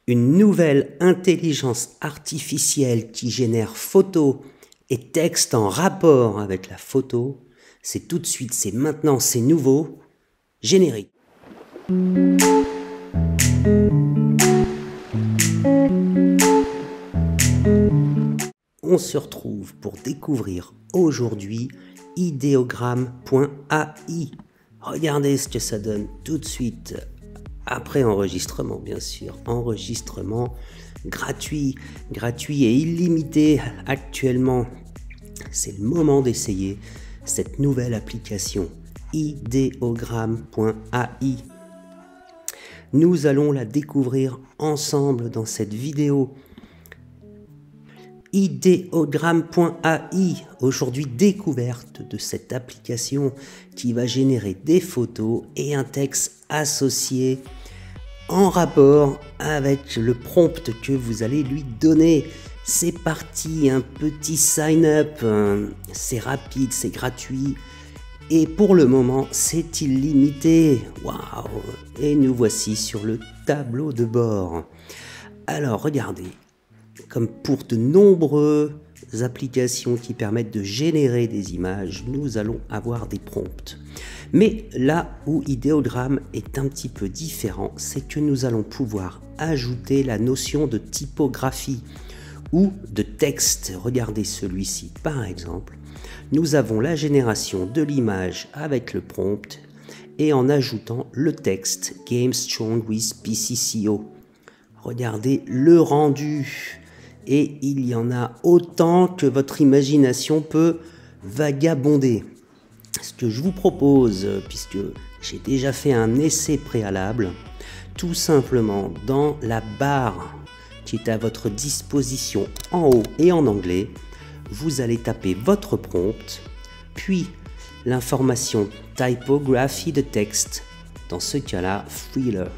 Une nouvelle intelligence artificielle qui génère photos et textes en rapport avec la photo. C'est tout de suite, c'est maintenant, c'est nouveau. Générique. On se retrouve pour découvrir aujourd'hui ideogram.ai. Regardez ce que ça donne tout de suite. Après enregistrement, bien sûr, enregistrement gratuit et illimité actuellement. C'est le moment d'essayer cette nouvelle application ideogram.ai. Nous allons la découvrir ensemble dans cette vidéo. Ideogram.ai, aujourd'hui découverte de cette application qui va générer des photos et un texte associé en rapport avec le prompt que vous allez lui donner. C'est parti, un petit sign-up, c'est rapide, c'est gratuit et pour le moment c'est illimité. Waouh! Et nous voici sur le tableau de bord. Alors regardez. Comme pour de nombreuses applications qui permettent de générer des images, nous allons avoir des prompts. Mais là où Ideogram est un petit peu différent, c'est que nous allons pouvoir ajouter la notion de typographie ou de texte. Regardez celui-ci par exemple. Nous avons la génération de l'image avec le prompt et en ajoutant le texte Game Strong with PCCO. Regardez le rendu. Et il y en a autant que votre imagination peut vagabonder. Ce que je vous propose, puisque j'ai déjà fait un essai préalable, tout simplement dans la barre qui est à votre disposition en haut et en anglais, vous allez taper votre prompt, puis l'information typographie de texte, dans ce cas-là, thriller.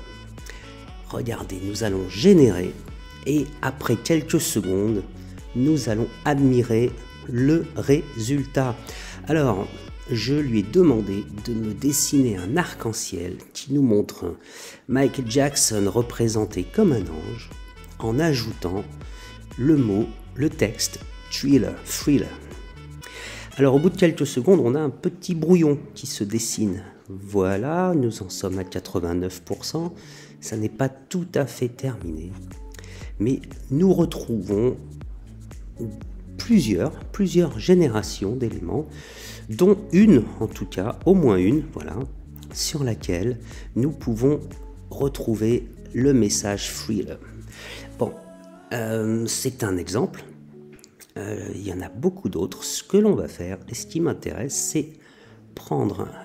Regardez, nous allons générer. Et après quelques secondes, nous allons admirer le résultat. Alors, je lui ai demandé de me dessiner un arc-en-ciel qui nous montre Michael Jackson représenté comme un ange en ajoutant le mot, le texte thriller. Alors, au bout de quelques secondes, on a un petit brouillon qui se dessine. Voilà, nous en sommes à 89%. Ça n'est pas tout à fait terminé. Mais nous retrouvons plusieurs générations d'éléments, dont une, en tout cas, au moins une, voilà, sur laquelle nous pouvons retrouver le message thriller. Bon, c'est un exemple. Il y en a beaucoup d'autres. Ce que l'on va faire, et ce qui m'intéresse, c'est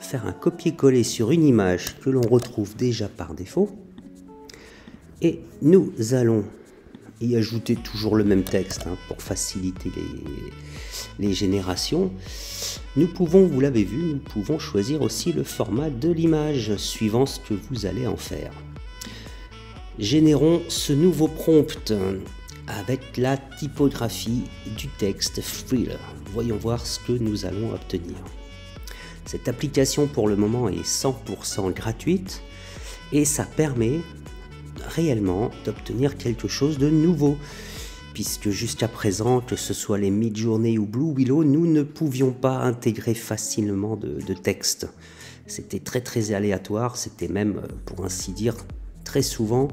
faire un copier-coller sur une image que l'on retrouve déjà par défaut. Et nous allons y ajouter toujours le même texte pour faciliter les générations. Nous pouvons, vous l'avez vu, nous pouvons choisir aussi le format de l'image suivant ce que vous allez en faire. Générons ce nouveau prompt avec la typographie du texte thriller. Voyons voir ce que nous allons obtenir. Cette application pour le moment est 100% gratuite et ça permet réellement d'obtenir quelque chose de nouveau, puisque jusqu'à présent, que ce soit les Midjourney ou Blue Willow, nous ne pouvions pas intégrer facilement de texte. C'était très aléatoire, c'était même, pour ainsi dire, très souvent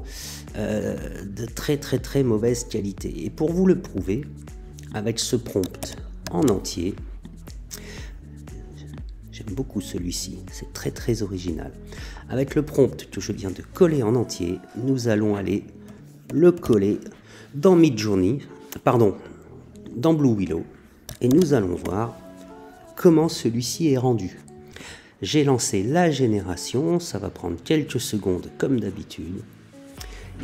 de très mauvaise qualité. Et pour vous le prouver, avec ce prompt en entier, j'aime beaucoup celui-ci, c'est très original. Avec le prompt que je viens de coller en entier, nous allons aller le coller dans Midjourney, dans Blue Willow, et nous allons voir comment celui-ci est rendu. J'ai lancé la génération, ça va prendre quelques secondes comme d'habitude,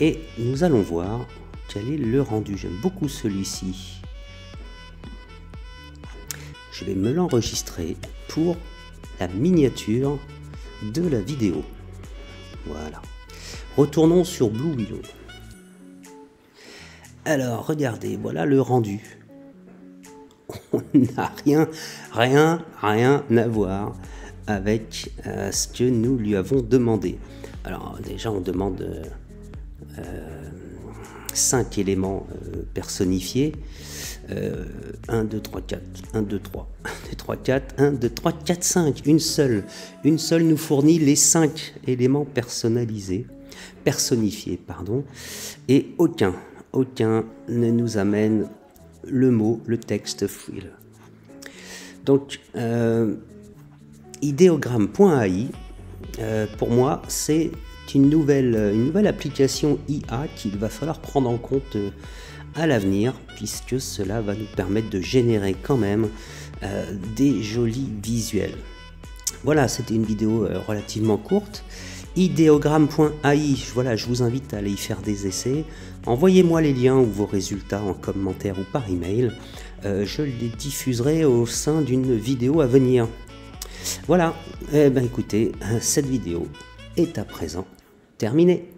et nous allons voir quel est le rendu. J'aime beaucoup celui-ci. Je vais me l'enregistrer pour la miniature de la vidéo. Voilà. Retournons sur Blue Willow. Alors, regardez, voilà le rendu. On n'a rien à voir avec ce que nous lui avons demandé. Alors, déjà, on demande 5 éléments personnifiés. 1, 2, 3, 4, 1, 2, 3, 1, 2, 3, 4, 1, 2, 3, 4, 5, une seule nous fournit les 5 éléments personnifiés, et aucun ne nous amène le mot, le texte frill. Donc, ideogramme.ai, pour moi, c'est une nouvelle application IA qu'il va falloir prendre en compte à l'avenir, puisque cela va nous permettre de générer quand même des jolis visuels. Voilà, c'était une vidéo relativement courte. Ideogramme.ai, voilà, je vous invite à aller y faire des essais. Envoyez-moi les liens ou vos résultats en commentaire ou par email. Je les diffuserai au sein d'une vidéo à venir. Voilà, écoutez, cette vidéo est à présent terminée.